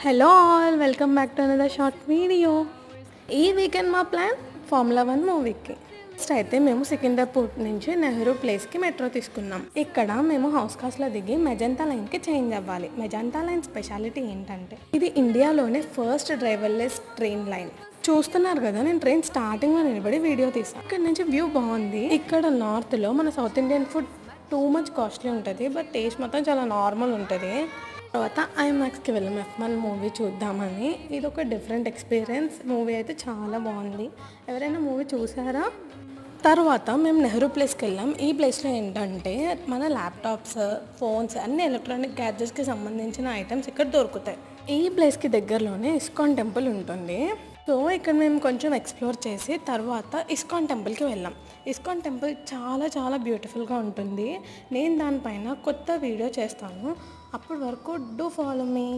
Hello all welcome back to another short video. ఈ weekend మా plan formula 1 మూవీకి. First అయితే మేము సికింద్రాపూర్ నుంచి నెహ్రూ ప్లేస్కి మెట్రో తీసుకున్నాం. ఇక్కడ మేము హౌస్ కాస్ట్లో దిగి మెజంతా లైన్కి చేంజ్ అవ్వాలి. మెజంతా లైన్ స్పెషాలిటీ ఏంటంటే ఇది ఇండియాలోనే ఫస్ట్ డ్రైవర్లెస్ ట్రైన్ లైన్. చూస్తున్నారు కదా, నేను ట్రైన్ స్టార్టింగ్లో నిలబడి వీడియో తీసాను. ఇక్కడ నుంచి వ్యూ బాగుంది. ఇక్కడ నార్త్లో మన south Indian food too much costly ఉంటుంది, బట్ టేస్ట్ మాత్రం చాలా నార్మల్ ఉంటుంది. తర్వాత ఐమాక్స్కి వెళ్ళాం F1 మూవీ చూద్దామని. ఇది ఒక డిఫరెంట్ ఎక్స్పీరియన్స్. మూవీ అయితే చాలా బాగుంది. ఎవరైనా మూవీ చూసారా? తర్వాత మేము నెహ్రూ ప్లేస్కి వెళ్ళాం. ఈ ప్లేస్లో ఏంటంటే మన ల్యాప్టాప్స్, ఫోన్స్, అన్ని ఎలక్ట్రానిక్ గ్యాడ్జెట్స్కి సంబంధించిన ఐటమ్స్ ఇక్కడ దొరుకుతాయి. ఈ ప్లేస్కి దగ్గరలోనే ఇస్కాన్ టెంపుల్ ఉంటుంది. సో ఇక్కడ మేము కొంచెం ఎక్స్ప్లోర్ చేసి తర్వాత ఇస్కాన్ టెంపుల్కి వెళ్ళాం. ఇస్కాన్ టెంపుల్ చాలా చాలా బ్యూటిఫుల్గా ఉంటుంది. నేను దానిపైన కొత్త వీడియో చేస్తాను. అప్పటి వరకు డూ ఫాలో మీ.